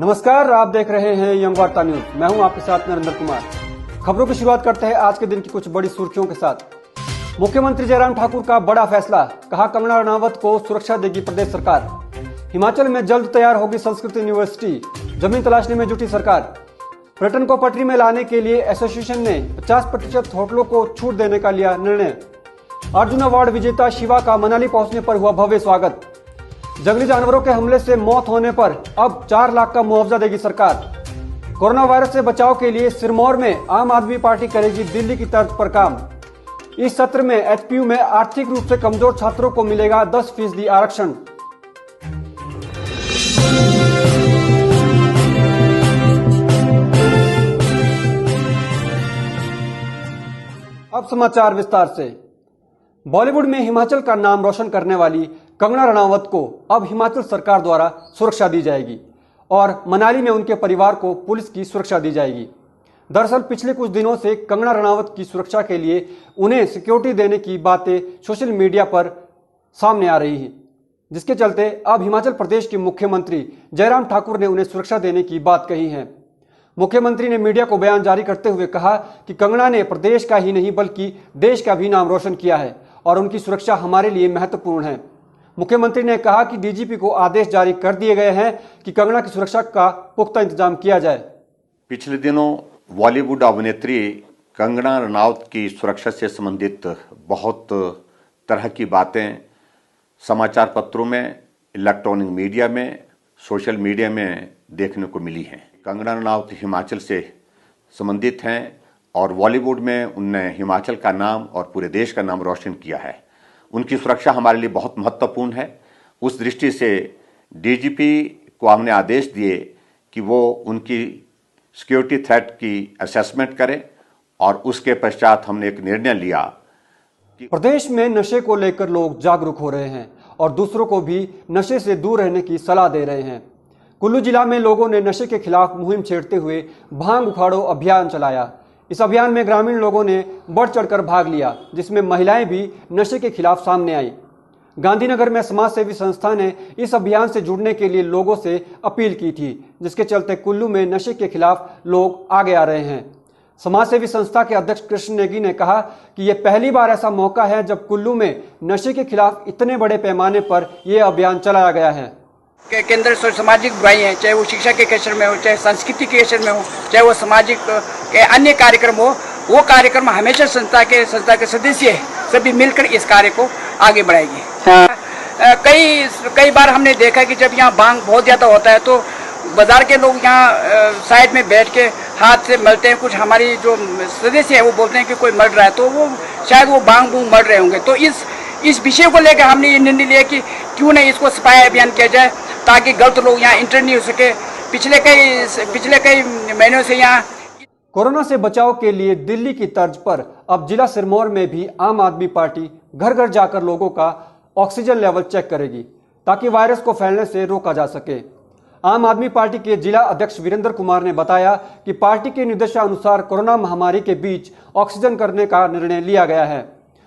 नमस्कार, आप देख रहे हैं यंग वार्ता न्यूज। मैं हूं आपके साथ नरेंद्र कुमार। खबरों की शुरुआत करते हैं आज के दिन की कुछ बड़ी सुर्खियों के साथ। मुख्यमंत्री जयराम ठाकुर का बड़ा फैसला, कहा कंगना रनावत को सुरक्षा देगी प्रदेश सरकार। हिमाचल में जल्द तैयार होगी संस्कृत यूनिवर्सिटी, जमीन तलाशने में जुटी सरकार। पर्यटन को पटरी में लाने के लिए एसोसिएशन ने 50% होटलों को छूट देने का लिया निर्णय। अर्जुन अवार्ड विजेता शिवा का मनाली पहुंचने पर हुआ भव्य स्वागत। जंगली जानवरों के हमले से मौत होने पर अब 4 लाख का मुआवजा देगी सरकार। कोरोना वायरस से बचाव के लिए सिरमौर में आम आदमी पार्टी करेगी दिल्ली की तर्ज पर काम। इस सत्र में एचपीयू में आर्थिक रूप से कमजोर छात्रों को मिलेगा 10% आरक्षण। अब समाचार विस्तार से। बॉलीवुड में हिमाचल का नाम रोशन करने वाली कंगना रनावत को अब हिमाचल सरकार द्वारा सुरक्षा दी जाएगी और मनाली में उनके परिवार को पुलिस की सुरक्षा दी जाएगी। दरअसल पिछले कुछ दिनों से कंगना रनावत की सुरक्षा के लिए उन्हें सिक्योरिटी देने की बातें सोशल मीडिया पर सामने आ रही हैं, जिसके चलते अब हिमाचल प्रदेश के मुख्यमंत्री जयराम ठाकुर ने उन्हें सुरक्षा देने की बात कही है। मुख्यमंत्री ने मीडिया को बयान जारी करते हुए कहा कि कंगना ने प्रदेश का ही नहीं बल्कि देश का भी नाम रोशन किया है और उनकी सुरक्षा हमारे लिए महत्वपूर्ण है। मुख्यमंत्री ने कहा कि डीजीपी को आदेश जारी कर दिए गए हैं कि कंगना की सुरक्षा का पुख्ता इंतजाम किया जाए। पिछले दिनों बॉलीवुड अभिनेत्री कंगना रनावत की सुरक्षा से संबंधित बहुत तरह की बातें समाचार पत्रों में, इलेक्ट्रॉनिक मीडिया में, सोशल मीडिया में देखने को मिली हैं। कंगना रनावत हिमाचल से संबंधित हैं और बॉलीवुड में उनने हिमाचल का नाम और पूरे देश का नाम रोशन किया है। उनकी सुरक्षा हमारे लिए बहुत महत्वपूर्ण है। उस दृष्टि से डीजीपी को हमने आदेश दिए कि वो उनकी सिक्योरिटी थ्रेट की असेसमेंट करें और उसके पश्चात हमने एक निर्णय लिया कि प्रदेश में नशे को लेकर लोग जागरूक हो रहे हैं और दूसरों को भी नशे से दूर रहने की सलाह दे रहे हैं। कुल्लू जिला में लोगों ने नशे के खिलाफ मुहिम छेड़ते हुए भांग उखाड़ो अभियान चलाया। इस अभियान में ग्रामीण लोगों ने बढ़ चढ़कर भाग लिया, जिसमें महिलाएं भी नशे के खिलाफ सामने आई। गांधीनगर में समाज सेवी संस्था ने इस अभियान से जुड़ने के लिए लोगों से अपील की थी, जिसके चलते कुल्लू में नशे के खिलाफ लोग आगे आ रहे हैं। समाज सेवी संस्था के अध्यक्ष कृष्ण नेगी ने कहा कि यह पहली बार ऐसा मौका है जब कुल्लू में नशे के खिलाफ इतने बड़े पैमाने पर यह अभियान चलाया गया है। के अंदर सामाजिक बुराई है, चाहे वो शिक्षा के क्षेत्र में हो, चाहे संस्कृति के क्षेत्र में हो, चाहे वो सामाजिक के अन्य कार्यक्रम हो, वो कार्यक्रम हमेशा संस्था के सदस्य सभी मिलकर इस कार्य को आगे बढ़ाएगी। कई बार हमने देखा कि जब यहाँ भांग बहुत ज़्यादा होता है तो बाजार के लोग यहाँ साइड में बैठ के हाथ से मलते हैं। कुछ हमारी जो सदस्य है वो बोलते हैं कि कोई मर रहा है, तो वो शायद वो भांग भूंग मर रहे होंगे। तो इस विषय को लेकर हमने ये निर्णय लिया कि क्यों नहीं इसको सफाई अभियान किया जाए, ताकि गलत लोग यहाँ इंटर नहीं हो सके। पिछले कई महीनों से यहाँ कोरोना से बचाव के लिए दिल्ली की तर्ज पर अब जिला सिरमौर में भी आम आदमी पार्टी घर घर जाकर लोगों का ऑक्सीजन लेवल चेक करेगी, ताकि वायरस को फैलने से रोका जा सके। आम आदमी पार्टी के जिला अध्यक्ष वीरेंद्र कुमार ने बताया कि पार्टी के निर्देशानुसार कोरोना महामारी के बीच ऑक्सीजन करने का निर्णय लिया गया है।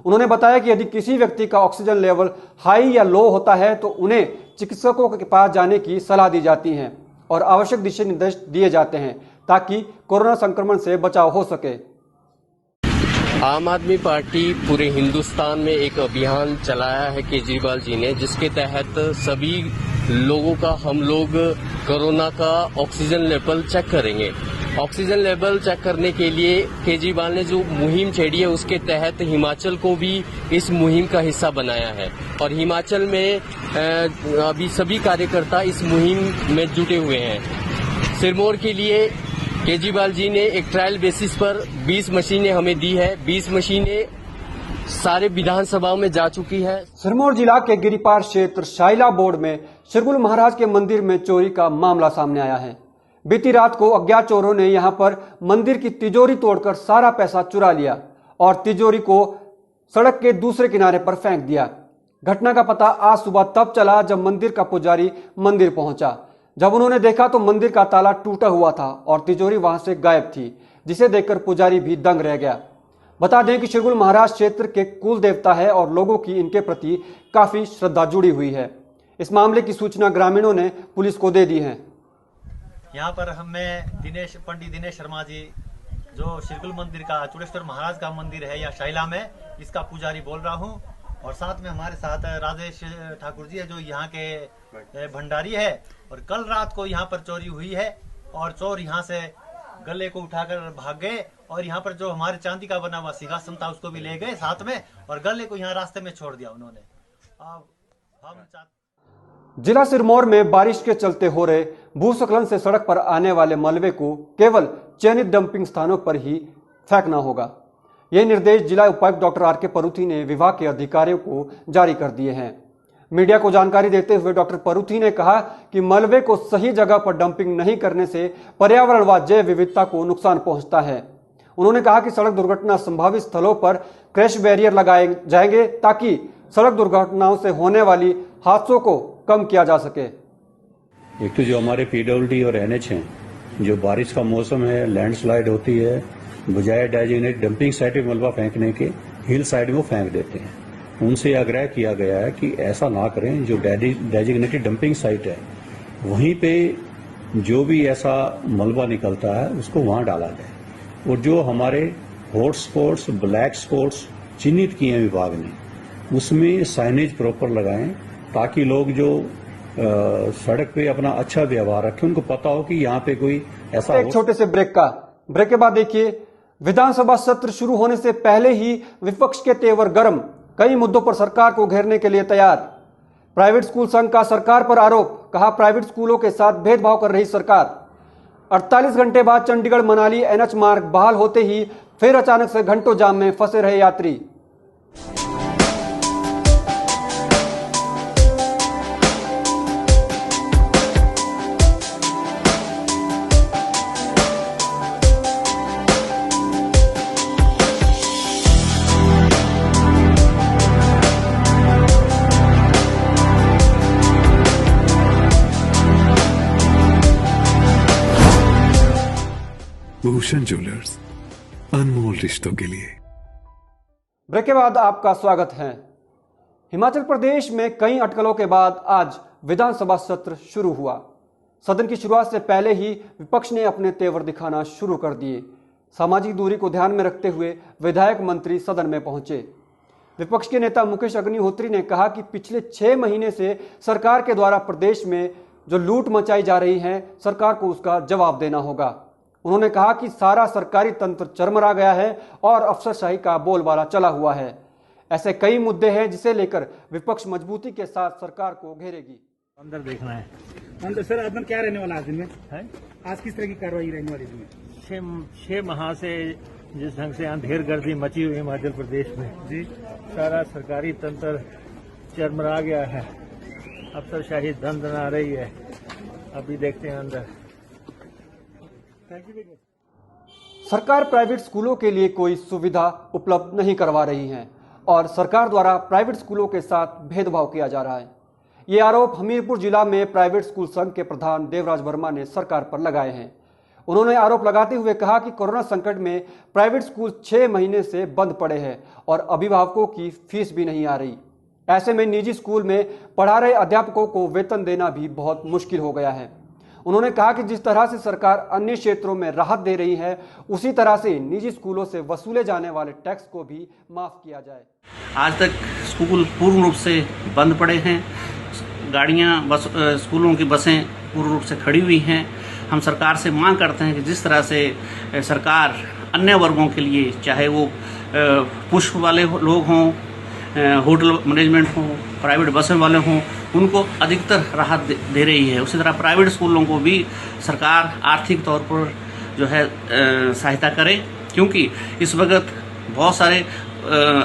उन्होंने बताया कि यदि किसी व्यक्ति का ऑक्सीजन लेवल हाई या लो होता है तो उन्हें चिकित्सकों के पास जाने की सलाह दी जाती है और आवश्यक दिशा निर्देश दिए जाते हैं, ताकि कोरोना संक्रमण से बचाव हो सके। आम आदमी पार्टी पूरे हिंदुस्तान में एक अभियान चलाया है केजरीवाल जी ने, जिसके तहत सभी लोगों का हम लोग कोरोना का ऑक्सीजन लेवल चेक करेंगे। ऑक्सीजन लेवल चेक करने के लिए केजरीवाल ने जो मुहिम छेड़ी है उसके तहत हिमाचल को भी इस मुहिम का हिस्सा बनाया है और हिमाचल में अभी सभी कार्यकर्ता इस मुहिम में जुटे हुए हैं। सिरमौर के लिए केजरीवाल जी ने एक ट्रायल बेसिस पर 20 मशीनें हमें दी है। 20 मशीनें सारे विधानसभाओं में जा चुकी है। सिरमौर जिला के गिरिपार क्षेत्र शाइला बोर्ड में शिरगुल महाराज के मंदिर में चोरी का मामला सामने आया है। बीती रात को अज्ञात चोरों ने यहां पर मंदिर की तिजोरी तोड़कर सारा पैसा चुरा लिया और तिजोरी को सड़क के दूसरे किनारे पर फेंक दिया। घटना का पता आज सुबह तब चला जब मंदिर का पुजारी मंदिर पहुंचा। जब उन्होंने देखा तो मंदिर का ताला टूटा हुआ था और तिजोरी वहां से गायब थी, जिसे देखकर पुजारी भी दंग रह गया। बता दें कि शिरगुल महाराज क्षेत्र के कुल देवता है और लोगों की इनके प्रति काफी श्रद्धा जुड़ी हुई है। इस मामले की सूचना ग्रामीणों ने पुलिस को दे दी है। यहाँ पर हमें पंडित दिनेश शर्मा जी, जो श्रीकुल मंदिर का चूड़ेश्वर महाराज का मंदिर है या शाइला में, इसका पुजारी बोल रहा हूँ। और साथ में हमारे साथ राजेश ठाकुर जी है, जो यहाँ के भंडारी है। और कल रात को यहाँ पर चोरी हुई है और चोर यहाँ से गले को उठाकर भाग गए और यहाँ पर जो हमारे चांदी का बना हुआ सिंहासन था उसको भी ले गए साथ में, और गले को यहाँ रास्ते में छोड़ दिया उन्होंने। अब हम जिला सिरमौर में बारिश के चलते हो रहे भूस्खलन से सड़क पर आने वाले मलबे को केवल चयनित डंपिंग स्थानों पर ही फेंकना होगा। यह निर्देश जिला उपायुक्त डॉक्टर आर.के. परूथी ने विभाग के अधिकारियों को जारी कर दिए हैं। मीडिया को जानकारी देते हुए डॉक्टर परूथी ने कहा कि मलबे को सही जगह पर डंपिंग नहीं करने से पर्यावरण व जैव विविधता को नुकसान पहुंचता है। उन्होंने कहा कि सड़क दुर्घटना संभावित स्थलों पर क्रैश बैरियर लगाए जाएंगे ताकि सड़क दुर्घटनाओं से होने वाली हादसों को कम किया जा सके। एक तो जो हमारे पीडब्ल्यूडी और एनएच हैं, जो बारिश का मौसम है, लैंडस्लाइड होती है, बजाय डेजिग्नेटेड डंपिंग साइट पे मलबा फेंकने के हिल साइड में फेंक देते हैं। उनसे आग्रह किया गया है कि ऐसा ना करें। जो डेजिग्नेटेड डंपिंग साइट है वहीं पे जो भी ऐसा मलबा निकलता है उसको वहां डाला जाए। और जो हमारे हॉट स्पॉट्स, ब्लैक स्पॉट्स चिन्हित किए हैं विभाग ने, उसमें साइनेज प्रॉपर लगाएं ताकि लोग जो सड़क पे अपना अच्छा व्यवहार रखें, उनको पता हो कि यहाँ पे कोई ऐसा। एक छोटे से ब्रेक के बाद देखिए, विधानसभा सत्र शुरू होने से पहले ही विपक्ष के तेवर गर्म, कई मुद्दों पर सरकार को घेरने के लिए तैयार। प्राइवेट स्कूल संघ का सरकार पर आरोप, कहा प्राइवेट स्कूलों के साथ भेदभाव कर रही सरकार। 48 घंटे बाद चंडीगढ़ मनाली एनएच मार्ग बहाल होते ही फिर अचानक से घंटों जाम में फंसे रहे यात्री। भूषण ज्वेलर्स, अनमोल रिश्तों के लिए। ब्रेक के बाद आपका स्वागत है। हिमाचल प्रदेश में कई अटकलों के बाद आज विधानसभा सत्र शुरू हुआ। सदन की शुरुआत से पहले ही विपक्ष ने अपने तेवर दिखाना शुरू कर दिए। सामाजिक दूरी को ध्यान में रखते हुए विधायक मंत्री सदन में पहुंचे। विपक्ष के नेता मुकेश अग्निहोत्री ने कहा कि पिछले 6 महीने से सरकार के द्वारा प्रदेश में जो लूट मचाई जा रही है, सरकार को उसका जवाब देना होगा। उन्होंने कहा कि सारा सरकारी तंत्र चरमरा गया है और अफसरशाही का बोलबाला चला हुआ है। ऐसे कई मुद्दे हैं जिसे लेकर विपक्ष मजबूती के साथ सरकार को घेरेगी। अंदर देखना है। अंदर सर अंदर क्या रहने वाला आज दिन में है? आज किस तरह की कार्रवाई रहने वाली दिन? 6 माह से जिस ढंग से अंधेर गर्दी मची हुई हिमाचल प्रदेश में जी, सारा सरकारी तंत्र चरमरा गया है, अफसरशाही दंदना रही है। अभी देखते हैं अंदर। सरकार प्राइवेट स्कूलों के लिए कोई सुविधा उपलब्ध नहीं करवा रही है और सरकार द्वारा प्राइवेट स्कूलों के साथ भेदभाव किया जा रहा है। ये आरोप हमीरपुर जिला में प्राइवेट स्कूल संघ के प्रधान देवराज वर्मा ने सरकार पर लगाए हैं। उन्होंने आरोप लगाते हुए कहा कि कोरोना संकट में प्राइवेट स्कूल 6 महीने से बंद पड़े हैं और अभिभावकों की फीस भी नहीं आ रही। ऐसे में निजी स्कूल में पढ़ा रहे अध्यापकों को वेतन देना भी बहुत मुश्किल हो गया है। उन्होंने कहा कि जिस तरह से सरकार अन्य क्षेत्रों में राहत दे रही है, उसी तरह से निजी स्कूलों से वसूले जाने वाले टैक्स को भी माफ किया जाए। आज तक स्कूल पूर्ण रूप से बंद पड़े हैं। गाड़ियां, स्कूलों की बसें पूर्ण रूप से खड़ी हुई हैं। हम सरकार से मांग करते हैं कि जिस तरह से सरकार अन्य वर्गों के लिए, चाहे वो पुष्प वाले लोग हों, होटल मैनेजमेंट हो, प्राइवेट बसें वाले हों, उनको अधिकतर राहत दे रही है, उसी तरह प्राइवेट स्कूलों को भी सरकार आर्थिक तौर पर जो है सहायता करे, क्योंकि इस वक्त बहुत सारे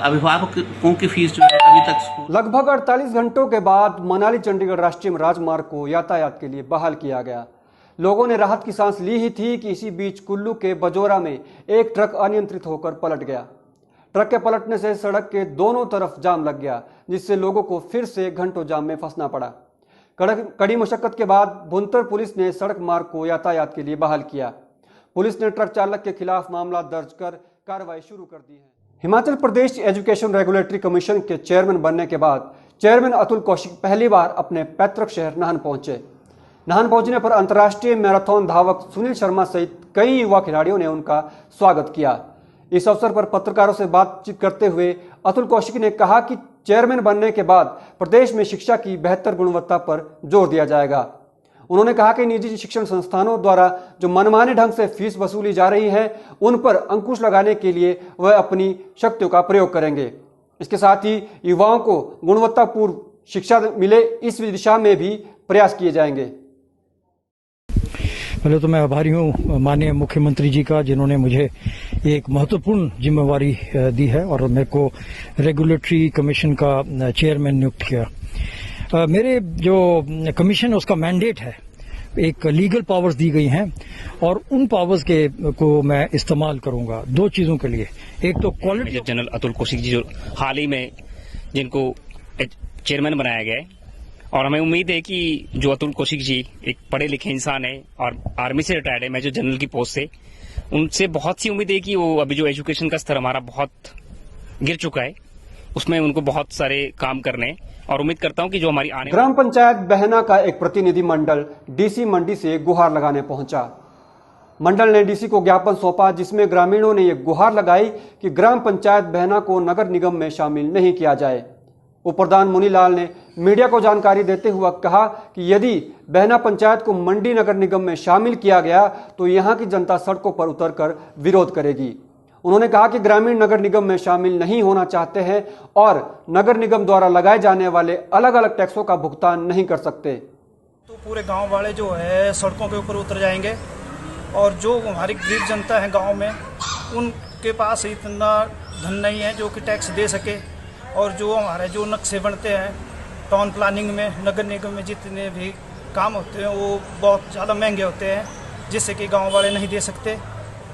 अभिभावकों की फीस जो है अभी तक। लगभग 48 घंटों के बाद मनाली चंडीगढ़ राष्ट्रीय राजमार्ग को यातायात के लिए बहाल किया गया। लोगों ने राहत की सांस ली ही थी कि इसी बीच कुल्लू के बजोरा में एक ट्रक अनियंत्रित होकर पलट गया। ट्रक के पलटने से सड़क के दोनों तरफ जाम लग गया, जिससे लोगों को फिर से घंटों जाम में फंसना पड़ा। कड़ी मशक्कत के बाद भुंतर पुलिस ने सड़क मार्ग को यातायात के लिए बहाल किया। पुलिस ने ट्रक चालक के खिलाफ मामला दर्ज कर कार्रवाई शुरू कर दी है। Himachal Pradesh education regulatory commission के चेयरमैन बनने के बाद चेयरमैन अतुल कौशिक पहली बार अपने पैतृक शहर नाहन पहुंचे। नाहन पहुंचने पर अंतर्राष्ट्रीय मैराथन धावक सुनील शर्मा सहित कई युवा खिलाड़ियों ने उनका स्वागत किया। इस अवसर पर पत्रकारों से बातचीत करते हुए अतुल कौशिक ने कहा कि चेयरमैन बनने के बाद प्रदेश में शिक्षा की बेहतर गुणवत्ता पर जोर दिया जाएगा। उन्होंने कहा कि निजी शिक्षण संस्थानों द्वारा जो मनमाने ढंग से फीस वसूली जा रही है उन पर अंकुश लगाने के लिए वह अपनी शक्तियों का प्रयोग करेंगे। इसके साथ ही युवाओं को गुणवत्तापूर्ण शिक्षा मिले इस दिशा में भी प्रयास किए जाएंगे। पहले तो मैं आभारी हूँ माननीय मुख्यमंत्री जी का, जिन्होंने मुझे एक महत्वपूर्ण जिम्मेवारी दी है और मेरे को रेगुलेटरी कमीशन का चेयरमैन नियुक्त किया। मेरे जो कमीशन है उसका मैंडेट है, एक लीगल पावर्स दी गई हैं और उन पावर्स को मैं इस्तेमाल करूंगा दो चीजों के लिए। एक तो quality. Major general Atul Kaushik ji जो हाल ही में जिनको चेयरमैन बनाया गया है, और हमें उम्मीद है कि जो अतुल कौशिक जी एक पढ़े लिखे इंसान है और आर्मी से रिटायर्ड है, मेजर जनरल की पोस्ट से, उनसे बहुत सी उम्मीद है कि वो अभी जो एजुकेशन का स्तर हमारा बहुत गिर चुका है उसमें उनको बहुत सारे काम करने, और उम्मीद करता हूं कि जो हमारी आने ग्राम पंचायत बहना का एक प्रतिनिधि मंडल डीसी मंडी से गुहार लगाने पहुंचा। मंडल ने डीसी को ज्ञापन सौंपा जिसमें ग्रामीणों ने यह गुहार लगाई कि ग्राम पंचायत बहना को नगर निगम में शामिल नहीं किया जाए। उप प्रधान मुनीलाल ने मीडिया को जानकारी देते हुए कहा कि यदि बहना पंचायत को मंडी नगर निगम में शामिल किया गया तो यहां की जनता सड़कों पर उतरकर विरोध करेगी। उन्होंने कहा कि ग्रामीण नगर निगम में शामिल नहीं होना चाहते हैं और नगर निगम द्वारा लगाए जाने वाले अलग अलग टैक्सों का भुगतान नहीं कर सकते। तो पूरे गांव वाले जो है सड़कों के ऊपर उतर जाएंगे और जो हमारी गरीब जनता है गांव में उनके पास इतना धन नहीं है जो कि टैक्स दे सके। और जो हमारे जो नक्शे बनते हैं टाउन प्लानिंग में, नगर निगम में जितने भी काम होते हैं वो बहुत ज़्यादा महंगे होते हैं जिससे कि गांव वाले नहीं दे सकते।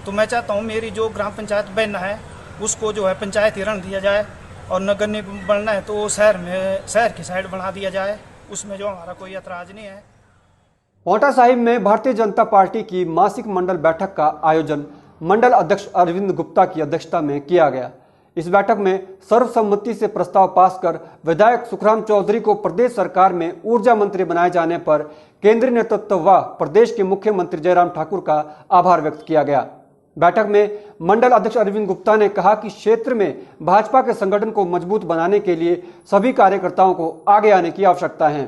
तो मैं चाहता हूं मेरी जो ग्राम पंचायत बनना है उसको जो है पंचायती रण दिया जाए और नगर निगम बनना है तो शहर की साइड बना दिया जाए, उसमें जो हमारा कोई ऐतराज नहीं है। पांवटा साहिब में भारतीय जनता पार्टी की मासिक मंडल बैठक का आयोजन मंडल अध्यक्ष अरविंद गुप्ता की अध्यक्षता में किया गया। इस बैठक में सर्वसम्मति से प्रस्ताव पास कर विधायक सुखराम चौधरी को प्रदेश सरकार में ऊर्जा मंत्री बनाए जाने पर केंद्रीय नेतृत्व व प्रदेश के मुख्यमंत्री जयराम ठाकुर का आभार व्यक्त किया गया। बैठक में मंडल अध्यक्ष अरविंद गुप्ता ने कहा कि क्षेत्र में भाजपा के संगठन को मजबूत बनाने के लिए सभी कार्यकर्ताओं को आगे आने की आवश्यकता है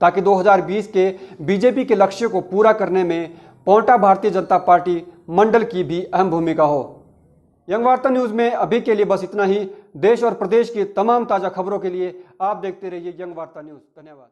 ताकि 2020 के बीजेपी के लक्ष्य को पूरा करने में पांवटा भारतीय जनता पार्टी मंडल की भी अहम भूमिका हो। यंग वार्ता न्यूज में अभी के लिए बस इतना ही। देश और प्रदेश की तमाम ताजा खबरों के लिए आप देखते रहिए यंग वार्ता न्यूज। धन्यवाद।